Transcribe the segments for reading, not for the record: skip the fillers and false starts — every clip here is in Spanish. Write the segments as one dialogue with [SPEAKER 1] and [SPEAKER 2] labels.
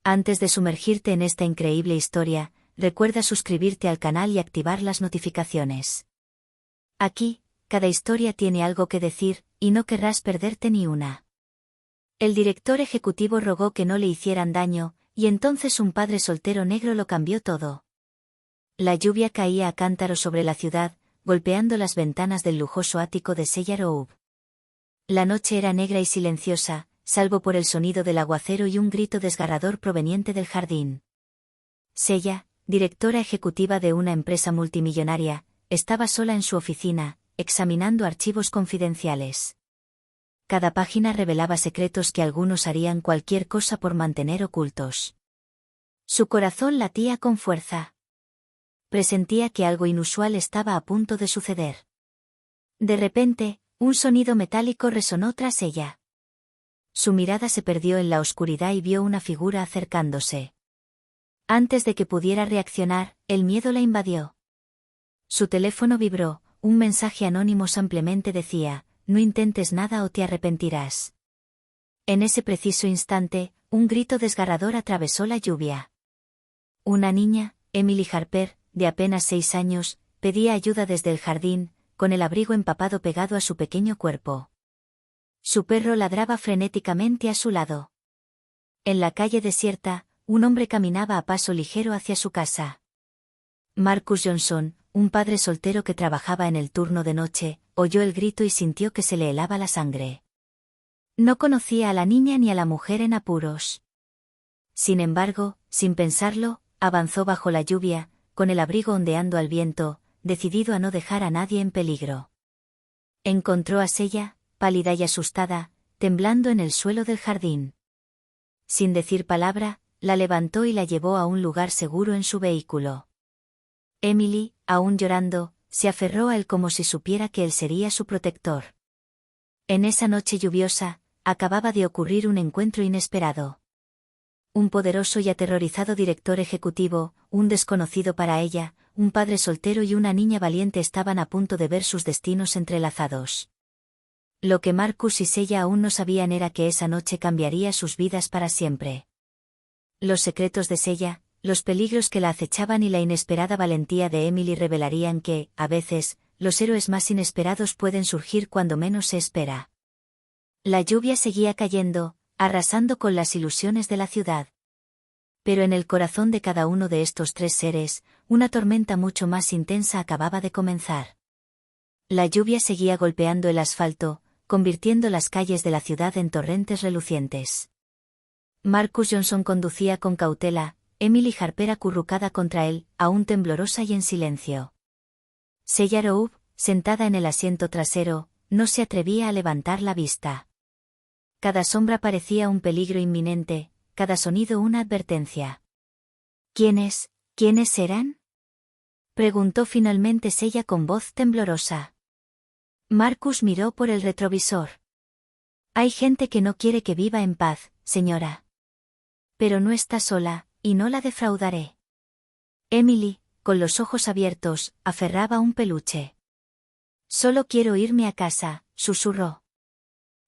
[SPEAKER 1] Antes de sumergirte en esta increíble historia, recuerda suscribirte al canal y activar las notificaciones. Aquí, cada historia tiene algo que decir, y no querrás perderte ni una. El director ejecutivo rogó que no le hicieran daño, y entonces un padre soltero negro lo cambió todo. La lluvia caía a cántaros sobre la ciudad, golpeando las ventanas del lujoso ático de Seyaroub. La noche era negra y silenciosa, salvo por el sonido del aguacero y un grito desgarrador proveniente del jardín. Seya, directora ejecutiva de una empresa multimillonaria, estaba sola en su oficina, examinando archivos confidenciales. Cada página revelaba secretos que algunos harían cualquier cosa por mantener ocultos. Su corazón latía con fuerza. Presentía que algo inusual estaba a punto de suceder. De repente, un sonido metálico resonó tras ella. Su mirada se perdió en la oscuridad y vio una figura acercándose. Antes de que pudiera reaccionar, el miedo la invadió. Su teléfono vibró, un mensaje anónimo simplemente decía: no intentes nada o te arrepentirás. En ese preciso instante, un grito desgarrador atravesó la lluvia. Una niña, Emily Harper, de apenas 6 años, pedía ayuda desde el jardín, con el abrigo empapado pegado a su pequeño cuerpo. Su perro ladraba frenéticamente a su lado. En la calle desierta, un hombre caminaba a paso ligero hacia su casa. Marcus Johnson, un padre soltero que trabajaba en el turno de noche, oyó el grito y sintió que se le helaba la sangre. No conocía a la niña ni a la mujer en apuros. Sin embargo, sin pensarlo, avanzó bajo la lluvia, con el abrigo ondeando al viento, decidido a no dejar a nadie en peligro. Encontró a Seya, pálida y asustada, temblando en el suelo del jardín. Sin decir palabra, la levantó y la llevó a un lugar seguro en su vehículo. Emily, aún llorando, se aferró a él como si supiera que él sería su protector. En esa noche lluviosa, acababa de ocurrir un encuentro inesperado. Un poderoso y aterrorizado director ejecutivo, un desconocido para ella, un padre soltero y una niña valiente estaban a punto de ver sus destinos entrelazados. Lo que Marcus y Seya aún no sabían era que esa noche cambiaría sus vidas para siempre. Los secretos de Seya, los peligros que la acechaban y la inesperada valentía de Emily revelarían que, a veces, los héroes más inesperados pueden surgir cuando menos se espera. La lluvia seguía cayendo, arrasando con las ilusiones de la ciudad. Pero en el corazón de cada uno de estos tres seres, una tormenta mucho más intensa acababa de comenzar. La lluvia seguía golpeando el asfalto, convirtiendo las calles de la ciudad en torrentes relucientes. Marcus Johnson conducía con cautela, Emily Harper acurrucada contra él, aún temblorosa y en silencio. Seyaroub, sentada en el asiento trasero, no se atrevía a levantar la vista. Cada sombra parecía un peligro inminente, cada sonido una advertencia. ¿Quiénes eran? Preguntó finalmente Seya con voz temblorosa. Marcus miró por el retrovisor. Hay gente que no quiere que viva en paz, señora. Pero no está sola, y no la defraudaré. Emily, con los ojos abiertos, aferraba un peluche. Solo quiero irme a casa, susurró.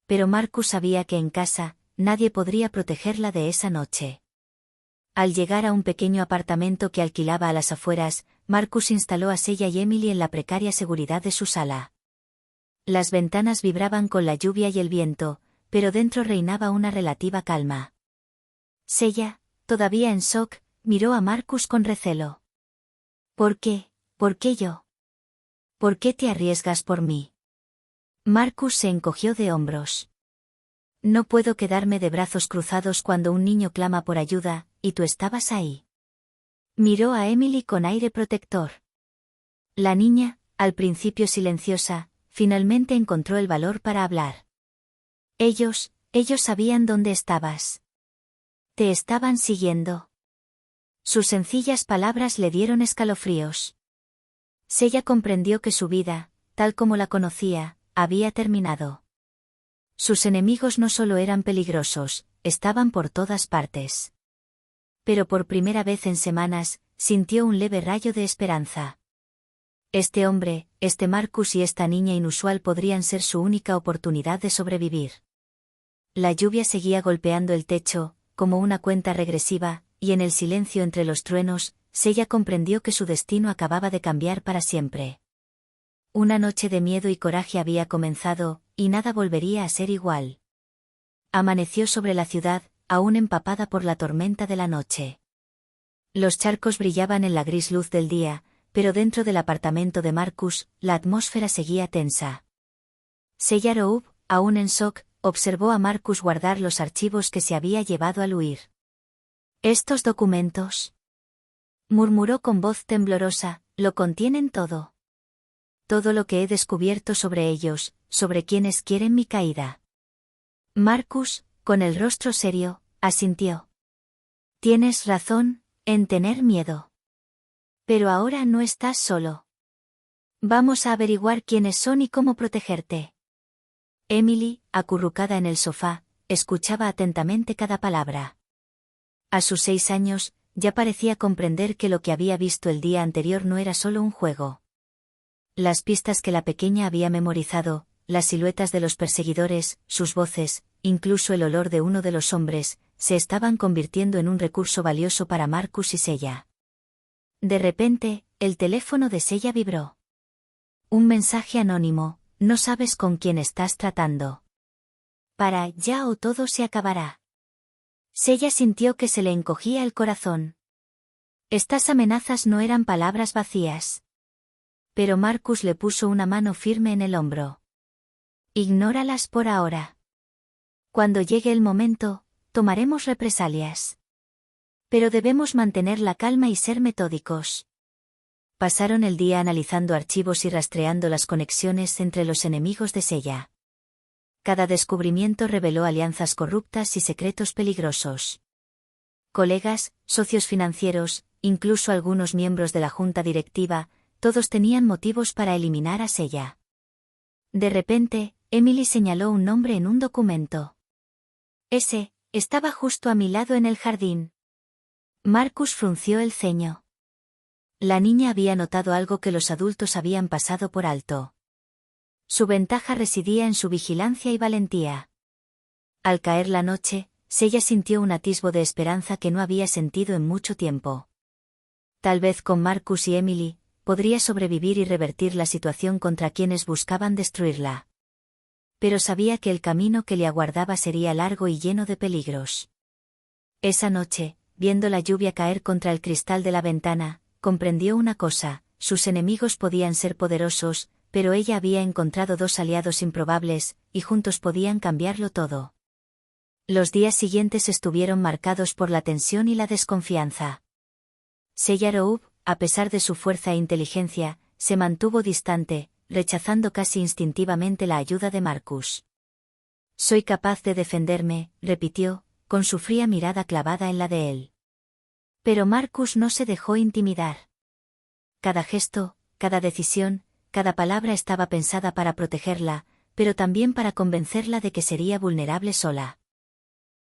[SPEAKER 1] Pero Marcus sabía que en casa, nadie podría protegerla de esa noche. Al llegar a un pequeño apartamento que alquilaba a las afueras, Marcus instaló a Seya y Emily en la precaria seguridad de su sala. Las ventanas vibraban con la lluvia y el viento, pero dentro reinaba una relativa calma. Seya, todavía en shock, miró a Marcus con recelo. ¿Por qué? ¿Por qué yo? ¿Por qué te arriesgas por mí? Marcus se encogió de hombros. No puedo quedarme de brazos cruzados cuando un niño clama por ayuda, y tú estabas ahí. Miró a Emily con aire protector. La niña, al principio silenciosa, finalmente encontró el valor para hablar. Ellos sabían dónde estabas. Te estaban siguiendo. Sus sencillas palabras le dieron escalofríos. Seya comprendió que su vida, tal como la conocía, había terminado. Sus enemigos no solo eran peligrosos, estaban por todas partes. Pero por primera vez en semanas, sintió un leve rayo de esperanza. Este hombre, este Marcus y esta niña inusual podrían ser su única oportunidad de sobrevivir. La lluvia seguía golpeando el techo, como una cuenta regresiva, y en el silencio entre los truenos, Seiya comprendió que su destino acababa de cambiar para siempre. Una noche de miedo y coraje había comenzado, y nada volvería a ser igual. Amaneció sobre la ciudad, aún empapada por la tormenta de la noche. Los charcos brillaban en la gris luz del día, pero dentro del apartamento de Marcus, la atmósfera seguía tensa. Seiya Roub, aún en shock, observó a Marcus guardar los archivos que se había llevado al huir. «¿Estos documentos?», murmuró con voz temblorosa, «lo contienen todo. Todo lo que he descubierto sobre ellos, sobre quienes quieren mi caída». Marcus, con el rostro serio, asintió. «Tienes razón en tener miedo. Pero ahora no estás solo. Vamos a averiguar quiénes son y cómo protegerte». Emily, acurrucada en el sofá, escuchaba atentamente cada palabra. A sus 6 años, ya parecía comprender que lo que había visto el día anterior no era solo un juego. Las pistas que la pequeña había memorizado, las siluetas de los perseguidores, sus voces, incluso el olor de uno de los hombres, se estaban convirtiendo en un recurso valioso para Marcus y Seiya. De repente, el teléfono de Seiya vibró. Un mensaje anónimo: «No sabes con quién estás tratando. Para ya o todo se acabará». Seiya sintió que se le encogía el corazón. Estas amenazas no eran palabras vacías. Pero Marcus le puso una mano firme en el hombro. «Ignóralas por ahora. Cuando llegue el momento, tomaremos represalias. Pero debemos mantener la calma y ser metódicos». Pasaron el día analizando archivos y rastreando las conexiones entre los enemigos de Seiya. Cada descubrimiento reveló alianzas corruptas y secretos peligrosos. Colegas, socios financieros, incluso algunos miembros de la junta directiva, todos tenían motivos para eliminar a Seiya. De repente, Emily señaló un nombre en un documento. «Ese, estaba justo a mi lado en el jardín». Marcus frunció el ceño. La niña había notado algo que los adultos habían pasado por alto. Su ventaja residía en su vigilancia y valentía. Al caer la noche, Seiya sintió un atisbo de esperanza que no había sentido en mucho tiempo. Tal vez con Marcus y Emily, podría sobrevivir y revertir la situación contra quienes buscaban destruirla. Pero sabía que el camino que le aguardaba sería largo y lleno de peligros. Esa noche, viendo la lluvia caer contra el cristal de la ventana, comprendió una cosa: sus enemigos podían ser poderosos, pero ella había encontrado 2 aliados improbables, y juntos podían cambiarlo todo. Los días siguientes estuvieron marcados por la tensión y la desconfianza. Seiya Roub, a pesar de su fuerza e inteligencia, se mantuvo distante, rechazando casi instintivamente la ayuda de Marcus. «Soy capaz de defenderme», repitió, con su fría mirada clavada en la de él. Pero Marcus no se dejó intimidar. Cada gesto, cada decisión, cada palabra estaba pensada para protegerla, pero también para convencerla de que sería vulnerable sola.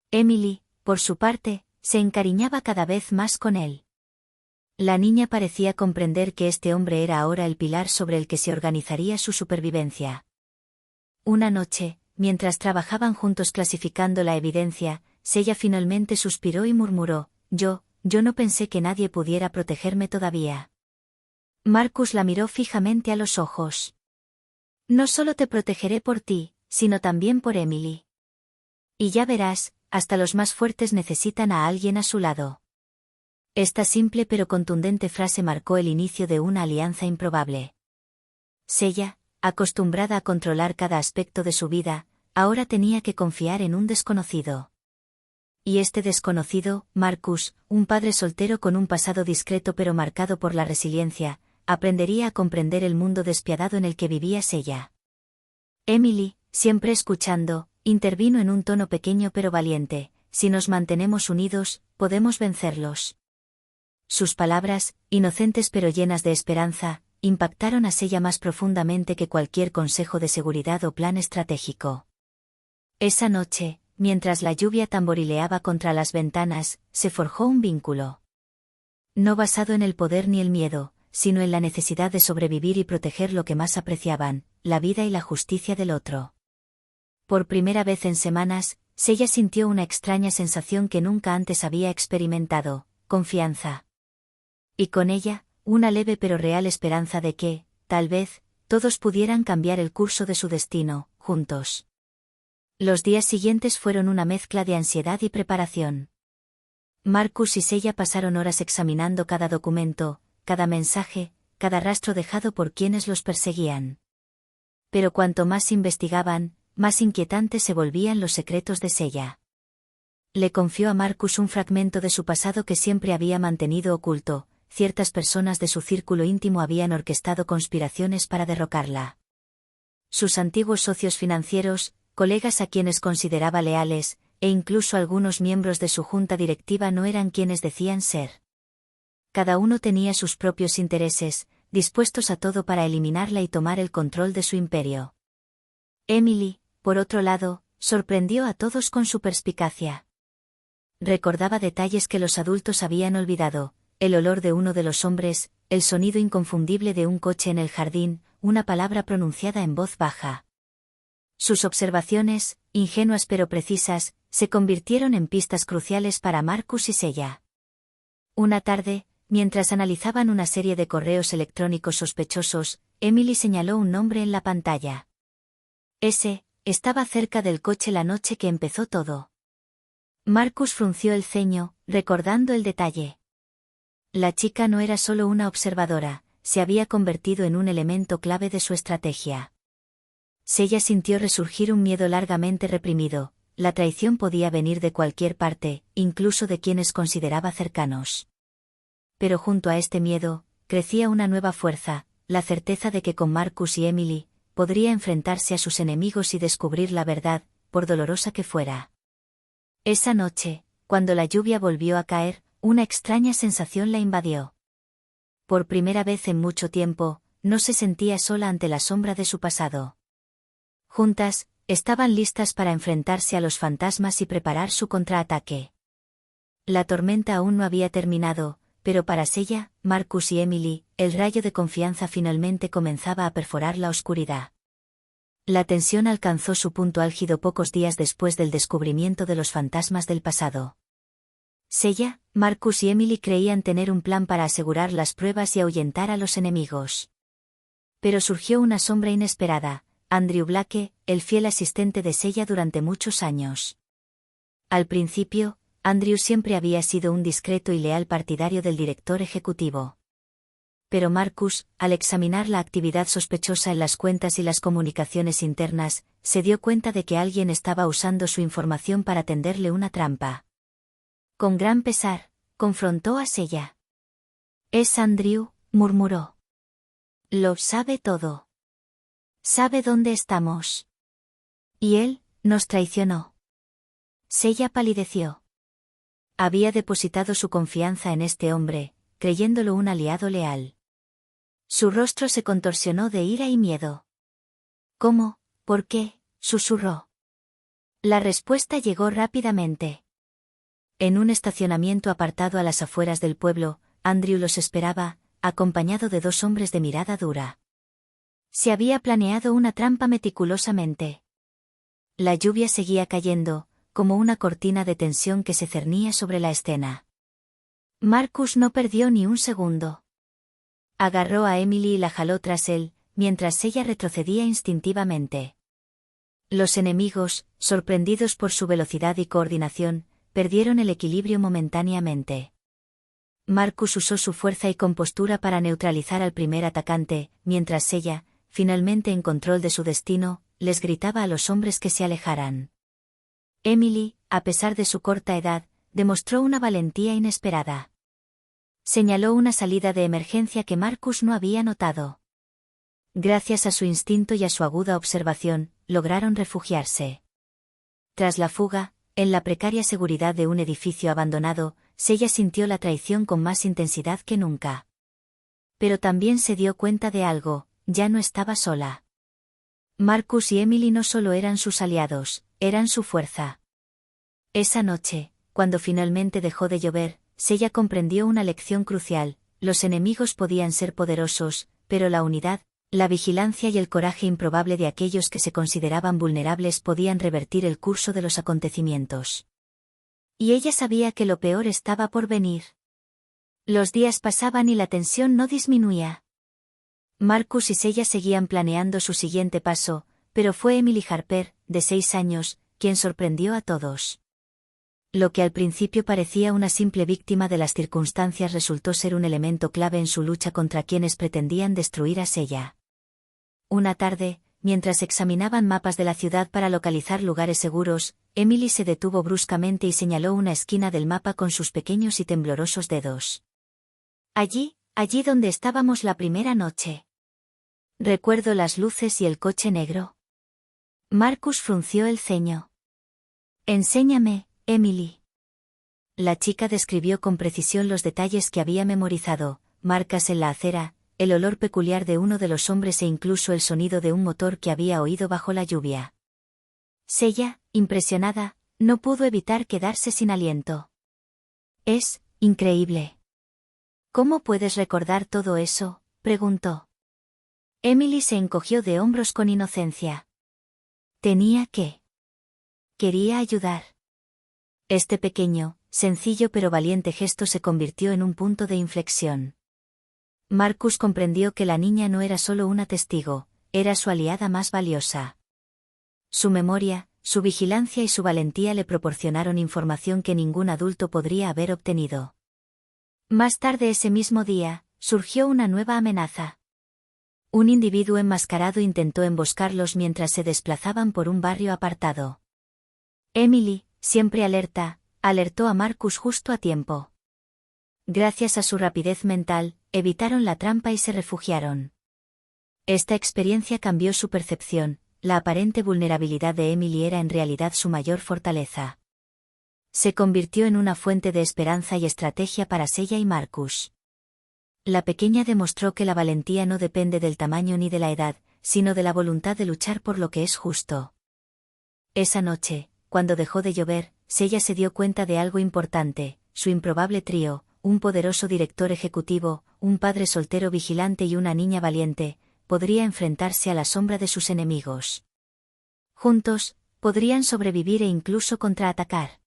[SPEAKER 1] Emily, por su parte, se encariñaba cada vez más con él. La niña parecía comprender que este hombre era ahora el pilar sobre el que se organizaría su supervivencia. Una noche, mientras trabajaban juntos clasificando la evidencia, Seiya finalmente suspiró y murmuró: Yo no pensé que nadie pudiera protegerme todavía». Marcus la miró fijamente a los ojos. «No solo te protegeré por ti, sino también por Emily. Y ya verás, hasta los más fuertes necesitan a alguien a su lado». Esta simple pero contundente frase marcó el inicio de una alianza improbable. Seiya, acostumbrada a controlar cada aspecto de su vida, ahora tenía que confiar en un desconocido. Y este desconocido, Marcus, un padre soltero con un pasado discreto pero marcado por la resiliencia, aprendería a comprender el mundo despiadado en el que vivía Seiya. Emily, siempre escuchando, intervino en un tono pequeño pero valiente: «Si nos mantenemos unidos, podemos vencerlos». Sus palabras, inocentes pero llenas de esperanza, impactaron a Seiya más profundamente que cualquier consejo de seguridad o plan estratégico. Esa noche, mientras la lluvia tamborileaba contra las ventanas, se forjó un vínculo. No basado en el poder ni el miedo, sino en la necesidad de sobrevivir y proteger lo que más apreciaban, la vida y la justicia del otro. Por primera vez en semanas, Seiya sintió una extraña sensación que nunca antes había experimentado: confianza. Y con ella, una leve pero real esperanza de que, tal vez, todos pudieran cambiar el curso de su destino, juntos. Los días siguientes fueron una mezcla de ansiedad y preparación. Marcus y Seiya pasaron horas examinando cada documento, cada mensaje, cada rastro dejado por quienes los perseguían. Pero cuanto más investigaban, más inquietantes se volvían los secretos de Seiya. Le confió a Marcus un fragmento de su pasado que siempre había mantenido oculto: ciertas personas de su círculo íntimo habían orquestado conspiraciones para derrocarla. Sus antiguos socios financieros, colegas a quienes consideraba leales, e incluso algunos miembros de su junta directiva no eran quienes decían ser. Cada uno tenía sus propios intereses, dispuestos a todo para eliminarla y tomar el control de su imperio. Emily, por otro lado, sorprendió a todos con su perspicacia. Recordaba detalles que los adultos habían olvidado: el olor de uno de los hombres, el sonido inconfundible de un coche en el jardín, una palabra pronunciada en voz baja. Sus observaciones, ingenuas pero precisas, se convirtieron en pistas cruciales para Marcus y Seiya. Una tarde, mientras analizaban una serie de correos electrónicos sospechosos, Emily señaló un nombre en la pantalla. Ese, estaba cerca del coche la noche que empezó todo. Marcus frunció el ceño, recordando el detalle. La chica no era solo una observadora, se había convertido en un elemento clave de su estrategia. Seiya sintió resurgir un miedo largamente reprimido: la traición podía venir de cualquier parte, incluso de quienes consideraba cercanos. Pero junto a este miedo, crecía una nueva fuerza: la certeza de que con Marcus y Emily, podría enfrentarse a sus enemigos y descubrir la verdad, por dolorosa que fuera. Esa noche, cuando la lluvia volvió a caer, una extraña sensación la invadió. Por primera vez en mucho tiempo, no se sentía sola ante la sombra de su pasado. Juntas, estaban listas para enfrentarse a los fantasmas y preparar su contraataque. La tormenta aún no había terminado, pero para Seiya, Marcus y Emily, el rayo de confianza finalmente comenzaba a perforar la oscuridad. La tensión alcanzó su punto álgido pocos días después del descubrimiento de los fantasmas del pasado. Seiya, Marcus y Emily creían tener un plan para asegurar las pruebas y ahuyentar a los enemigos. Pero surgió una sombra inesperada: Andrew Blake, el fiel asistente de Seiya durante muchos años. Al principio, Andrew siempre había sido un discreto y leal partidario del director ejecutivo. Pero Marcus, al examinar la actividad sospechosa en las cuentas y las comunicaciones internas, se dio cuenta de que alguien estaba usando su información para tenderle una trampa. Con gran pesar, confrontó a Seiya. «Es Andrew», murmuró. «Lo sabe todo. Sabe dónde estamos. Y él, nos traicionó». Seiya palideció. Había depositado su confianza en este hombre, creyéndolo un aliado leal. Su rostro se contorsionó de ira y miedo. «¿Cómo? ¿Por qué?», susurró. La respuesta llegó rápidamente. En un estacionamiento apartado a las afueras del pueblo, Andrew los esperaba, acompañado de dos hombres de mirada dura. Se había planeado una trampa meticulosamente. La lluvia seguía cayendo, como una cortina de tensión que se cernía sobre la escena. Marcus no perdió ni un segundo. Agarró a Emily y la jaló tras él, mientras ella retrocedía instintivamente. Los enemigos, sorprendidos por su velocidad y coordinación, perdieron el equilibrio momentáneamente. Marcus usó su fuerza y compostura para neutralizar al primer atacante, mientras ella, finalmente en control de su destino, les gritaba a los hombres que se alejaran. Emily, a pesar de su corta edad, demostró una valentía inesperada. Señaló una salida de emergencia que Marcus no había notado. Gracias a su instinto y a su aguda observación, lograron refugiarse. Tras la fuga, en la precaria seguridad de un edificio abandonado, Seiya sintió la traición con más intensidad que nunca. Pero también se dio cuenta de algo: ya no estaba sola. Marcus y Emily no solo eran sus aliados, eran su fuerza. Esa noche, cuando finalmente dejó de llover, Seiya comprendió una lección crucial: los enemigos podían ser poderosos, pero la unidad, La vigilancia y el coraje improbable de aquellos que se consideraban vulnerables podían revertir el curso de los acontecimientos. Y ella sabía que lo peor estaba por venir. Los días pasaban y la tensión no disminuía. Marcus y Sella seguían planeando su siguiente paso, pero fue Emily Harper, de 6 años, quien sorprendió a todos. Lo que al principio parecía una simple víctima de las circunstancias resultó ser un elemento clave en su lucha contra quienes pretendían destruir a Sella. Una tarde, mientras examinaban mapas de la ciudad para localizar lugares seguros, Emily se detuvo bruscamente y señaló una esquina del mapa con sus pequeños y temblorosos dedos. Allí donde estábamos la primera noche. Recuerdo las luces y el coche negro. Marcus frunció el ceño. Enséñame, Emily. La chica describió con precisión los detalles que había memorizado, marcas en la acera, el olor peculiar de uno de los hombres e incluso el sonido de un motor que había oído bajo la lluvia. Sella, impresionada, no pudo evitar quedarse sin aliento. Es increíble. ¿Cómo puedes recordar todo eso?, preguntó. Emily se encogió de hombros con inocencia. Quería ayudar. Este pequeño, sencillo pero valiente gesto se convirtió en un punto de inflexión. Marcus comprendió que la niña no era solo una testigo, era su aliada más valiosa. Su memoria, su vigilancia y su valentía le proporcionaron información que ningún adulto podría haber obtenido. Más tarde ese mismo día, surgió una nueva amenaza. Un individuo enmascarado intentó emboscarlos mientras se desplazaban por un barrio apartado. Emily, siempre alerta, alertó a Marcus justo a tiempo. Gracias a su rapidez mental, evitaron la trampa y se refugiaron. Esta experiencia cambió su percepción, la aparente vulnerabilidad de Emily era en realidad su mayor fortaleza. Se convirtió en una fuente de esperanza y estrategia para Sella y Marcus. La pequeña demostró que la valentía no depende del tamaño ni de la edad, sino de la voluntad de luchar por lo que es justo. Esa noche, cuando dejó de llover, Sella se dio cuenta de algo importante, su improbable trío, un poderoso director ejecutivo, un padre soltero vigilante y una niña valiente, podría enfrentarse a la sombra de sus enemigos. Juntos, podrían sobrevivir e incluso contraatacar.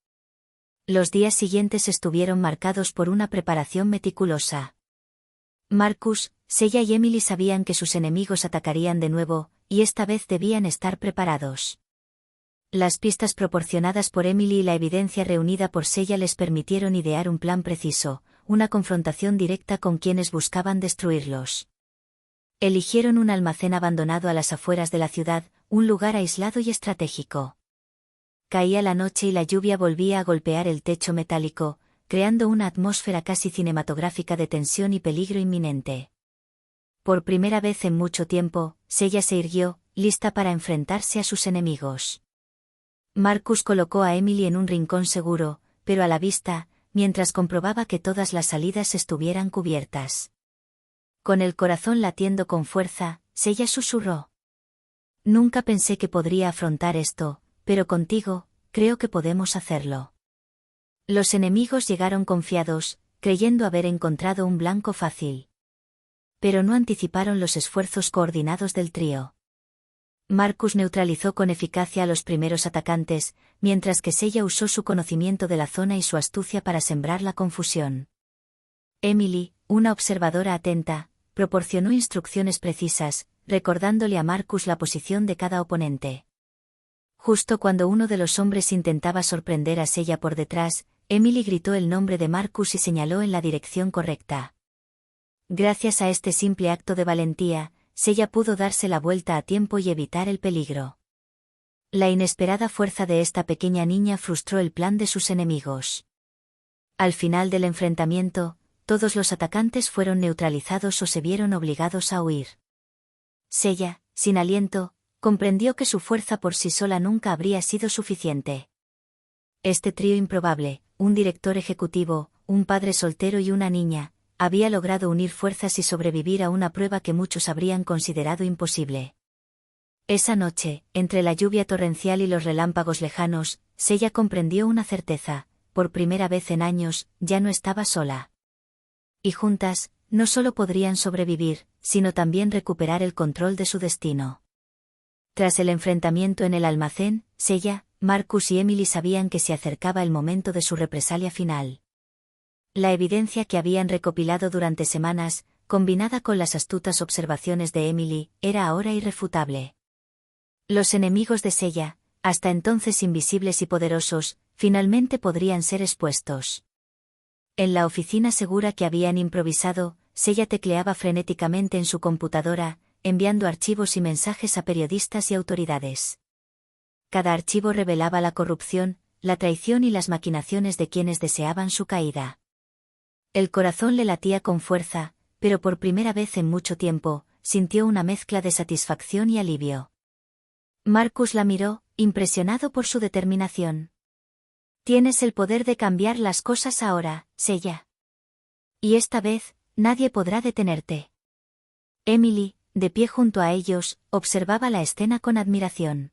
[SPEAKER 1] Los días siguientes estuvieron marcados por una preparación meticulosa. Marcus, Sella y Emily sabían que sus enemigos atacarían de nuevo, y esta vez debían estar preparados. Las pistas proporcionadas por Emily y la evidencia reunida por Sella les permitieron idear un plan preciso, una confrontación directa con quienes buscaban destruirlos. Eligieron un almacén abandonado a las afueras de la ciudad, un lugar aislado y estratégico. Caía la noche y la lluvia volvía a golpear el techo metálico, creando una atmósfera casi cinematográfica de tensión y peligro inminente. Por primera vez en mucho tiempo, Sella se irguió, lista para enfrentarse a sus enemigos. Marcus colocó a Emily en un rincón seguro, pero a la vista, mientras comprobaba que todas las salidas estuvieran cubiertas. Con el corazón latiendo con fuerza, Sella susurró. Nunca pensé que podría afrontar esto, pero contigo, creo que podemos hacerlo. Los enemigos llegaron confiados, creyendo haber encontrado un blanco fácil. Pero no anticiparon los esfuerzos coordinados del trío. Marcus neutralizó con eficacia a los primeros atacantes, mientras que Sella usó su conocimiento de la zona y su astucia para sembrar la confusión. Emily, una observadora atenta, proporcionó instrucciones precisas, recordándole a Marcus la posición de cada oponente. Justo cuando uno de los hombres intentaba sorprender a Sella por detrás, Emily gritó el nombre de Marcus y señaló en la dirección correcta. Gracias a este simple acto de valentía, Sella pudo darse la vuelta a tiempo y evitar el peligro. La inesperada fuerza de esta pequeña niña frustró el plan de sus enemigos. Al final del enfrentamiento, todos los atacantes fueron neutralizados o se vieron obligados a huir. Sella, sin aliento, comprendió que su fuerza por sí sola nunca habría sido suficiente. Este trío improbable, un director ejecutivo, un padre soltero y una niña, había logrado unir fuerzas y sobrevivir a una prueba que muchos habrían considerado imposible. Esa noche, entre la lluvia torrencial y los relámpagos lejanos, Sella comprendió una certeza: por primera vez en años, ya no estaba sola. Y juntas, no solo podrían sobrevivir, sino también recuperar el control de su destino. Tras el enfrentamiento en el almacén, Seiya, Marcus y Emily sabían que se acercaba el momento de su represalia final. La evidencia que habían recopilado durante semanas, combinada con las astutas observaciones de Emily, era ahora irrefutable. Los enemigos de Seiya, hasta entonces invisibles y poderosos, finalmente podrían ser expuestos. En la oficina segura que habían improvisado, Seiya tecleaba frenéticamente en su computadora, enviando archivos y mensajes a periodistas y autoridades. Cada archivo revelaba la corrupción, la traición y las maquinaciones de quienes deseaban su caída. El corazón le latía con fuerza, pero por primera vez en mucho tiempo, sintió una mezcla de satisfacción y alivio. Marcus la miró, impresionado por su determinación. Tienes el poder de cambiar las cosas ahora, Seiya. Y esta vez, nadie podrá detenerte. Emily, de pie junto a ellos, observaba la escena con admiración.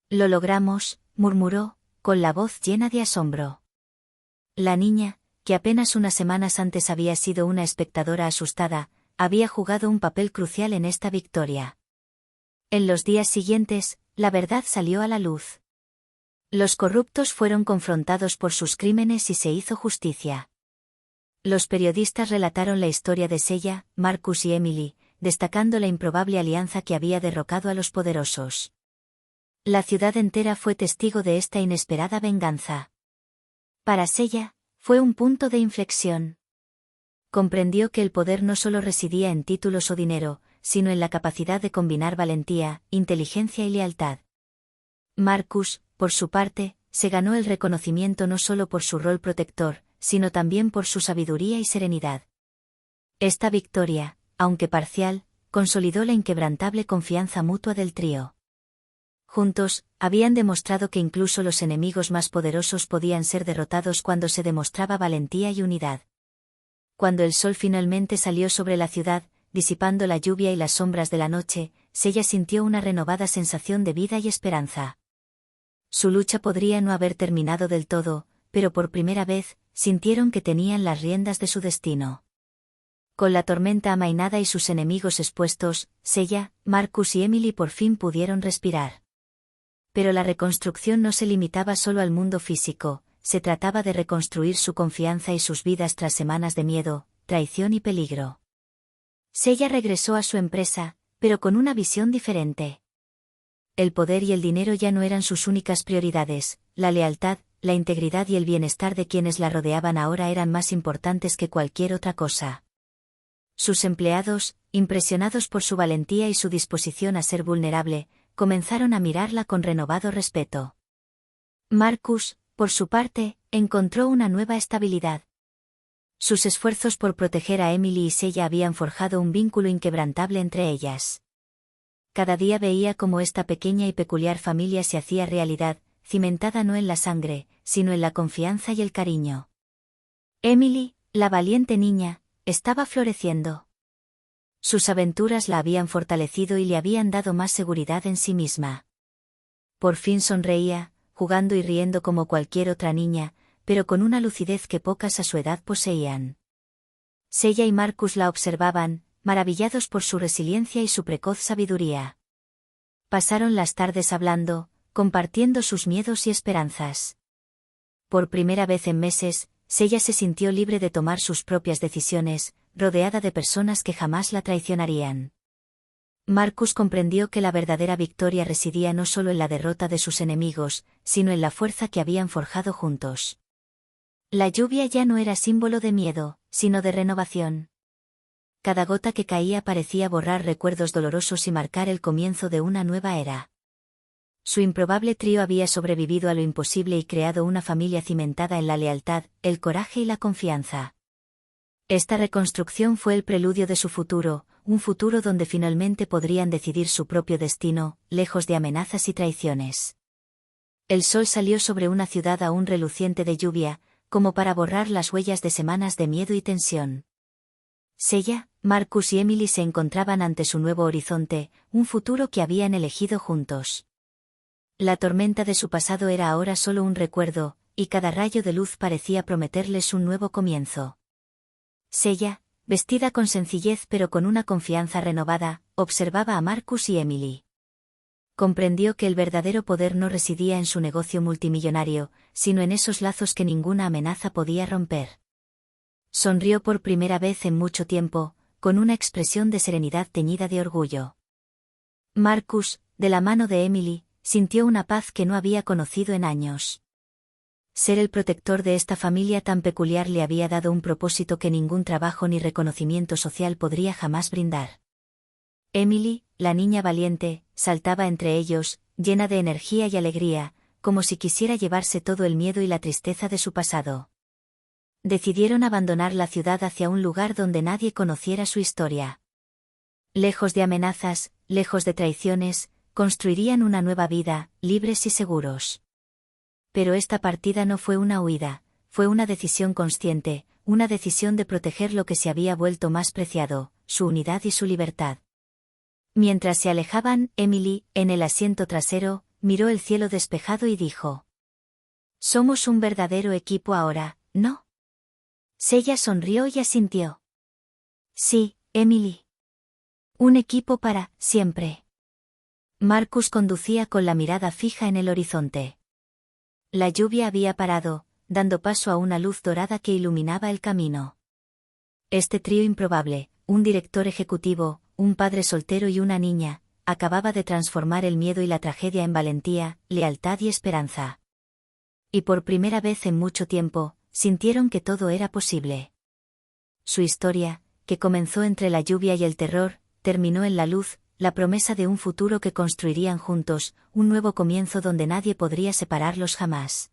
[SPEAKER 1] Lo logramos, murmuró, con la voz llena de asombro. La niña, que apenas unas semanas antes había sido una espectadora asustada, había jugado un papel crucial en esta victoria. En los días siguientes, la verdad salió a la luz. Los corruptos fueron confrontados por sus crímenes y se hizo justicia. Los periodistas relataron la historia de Seiya, Marcus y Emily, destacando la improbable alianza que había derrocado a los poderosos. La ciudad entera fue testigo de esta inesperada venganza. Para Seiya, fue un punto de inflexión. Comprendió que el poder no solo residía en títulos o dinero, sino en la capacidad de combinar valentía, inteligencia y lealtad. Marcus, por su parte, se ganó el reconocimiento no solo por su rol protector, sino también por su sabiduría y serenidad. Esta victoria, aunque parcial, consolidó la inquebrantable confianza mutua del trío. Juntos, habían demostrado que incluso los enemigos más poderosos podían ser derrotados cuando se demostraba valentía y unidad. Cuando el sol finalmente salió sobre la ciudad, disipando la lluvia y las sombras de la noche, Seiya sintió una renovada sensación de vida y esperanza. Su lucha podría no haber terminado del todo, pero por primera vez, sintieron que tenían las riendas de su destino. Con la tormenta amainada y sus enemigos expuestos, Seiya, Marcus y Emily por fin pudieron respirar. Pero la reconstrucción no se limitaba solo al mundo físico, se trataba de reconstruir su confianza y sus vidas tras semanas de miedo, traición y peligro. Seiya regresó a su empresa, pero con una visión diferente. El poder y el dinero ya no eran sus únicas prioridades, la lealtad, la integridad y el bienestar de quienes la rodeaban ahora eran más importantes que cualquier otra cosa. Sus empleados, impresionados por su valentía y su disposición a ser vulnerable, comenzaron a mirarla con renovado respeto. Marcus, por su parte, encontró una nueva estabilidad. Sus esfuerzos por proteger a Emily y Seiya habían forjado un vínculo inquebrantable entre ellas. Cada día veía cómo esta pequeña y peculiar familia se hacía realidad, cimentada no en la sangre, sino en la confianza y el cariño. Emily, la valiente niña, estaba floreciendo. Sus aventuras la habían fortalecido y le habían dado más seguridad en sí misma. Por fin sonreía, jugando y riendo como cualquier otra niña, pero con una lucidez que pocas a su edad poseían. Seiya y Marcus la observaban, maravillados por su resiliencia y su precoz sabiduría. Pasaron las tardes hablando, compartiendo sus miedos y esperanzas. Por primera vez en meses, Seiya se sintió libre de tomar sus propias decisiones, rodeada de personas que jamás la traicionarían. Marcus comprendió que la verdadera victoria residía no solo en la derrota de sus enemigos, sino en la fuerza que habían forjado juntos. La lluvia ya no era símbolo de miedo, sino de renovación. Cada gota que caía parecía borrar recuerdos dolorosos y marcar el comienzo de una nueva era. Su improbable trío había sobrevivido a lo imposible y creado una familia cimentada en la lealtad, el coraje y la confianza. Esta reconstrucción fue el preludio de su futuro, un futuro donde finalmente podrían decidir su propio destino, lejos de amenazas y traiciones. El sol salió sobre una ciudad aún reluciente de lluvia, como para borrar las huellas de semanas de miedo y tensión. Seiya, Marcus y Emily se encontraban ante su nuevo horizonte, un futuro que habían elegido juntos. La tormenta de su pasado era ahora solo un recuerdo, y cada rayo de luz parecía prometerles un nuevo comienzo. Seiya, vestida con sencillez pero con una confianza renovada, observaba a Marcus y Emily. Comprendió que el verdadero poder no residía en su negocio multimillonario, sino en esos lazos que ninguna amenaza podía romper. Sonrió por primera vez en mucho tiempo, con una expresión de serenidad teñida de orgullo. Marcus, de la mano de Emily, sintió una paz que no había conocido en años. Ser el protector de esta familia tan peculiar le había dado un propósito que ningún trabajo ni reconocimiento social podría jamás brindar. Emily, la niña valiente, saltaba entre ellos, llena de energía y alegría, como si quisiera llevarse todo el miedo y la tristeza de su pasado. Decidieron abandonar la ciudad hacia un lugar donde nadie conociera su historia. Lejos de amenazas, lejos de traiciones, construirían una nueva vida, libres y seguros. Pero esta partida no fue una huida, fue una decisión consciente, una decisión de proteger lo que se había vuelto más preciado, su unidad y su libertad. Mientras se alejaban, Emily, en el asiento trasero, miró el cielo despejado y dijo: «Somos un verdadero equipo ahora, ¿no?». Sella sonrió y asintió. «Sí, Emily. Un equipo para siempre». Marcus conducía con la mirada fija en el horizonte. La lluvia había parado, dando paso a una luz dorada que iluminaba el camino. Este trío improbable, un director ejecutivo, un padre soltero y una niña, acababa de transformar el miedo y la tragedia en valentía, lealtad y esperanza. Y por primera vez en mucho tiempo, sintieron que todo era posible. Su historia, que comenzó entre la lluvia y el terror, terminó en la luz, la promesa de un futuro que construirían juntos, un nuevo comienzo donde nadie podría separarlos jamás.